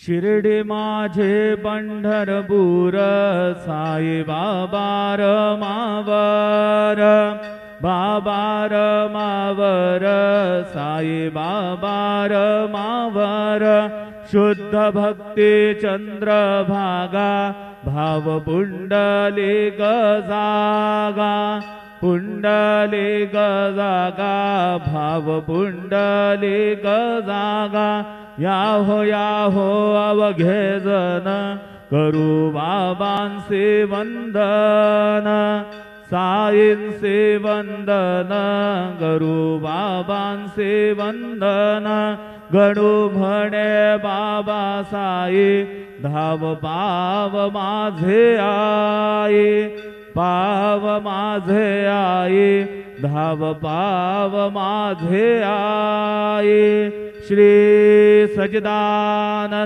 शिर्डी माझे पंढरपूर साई बाबा रमावर, बाबा रमावर साई बाबा रमावर। शुद्ध भक्ती चंद्रभागा भाव पुंडलिक जागा, पुंडलिक जागा भाव पुंडलिक जागा। याहो अवघे जन करू बाबांचे वंदन, साईंचे वंदन करू बाबांचे वंदन। गणू म्हणे बाबा साई धाव पाव माझे आई, पाव माझे आई धाव पाव माझे आई। श्री सच्चिदानंद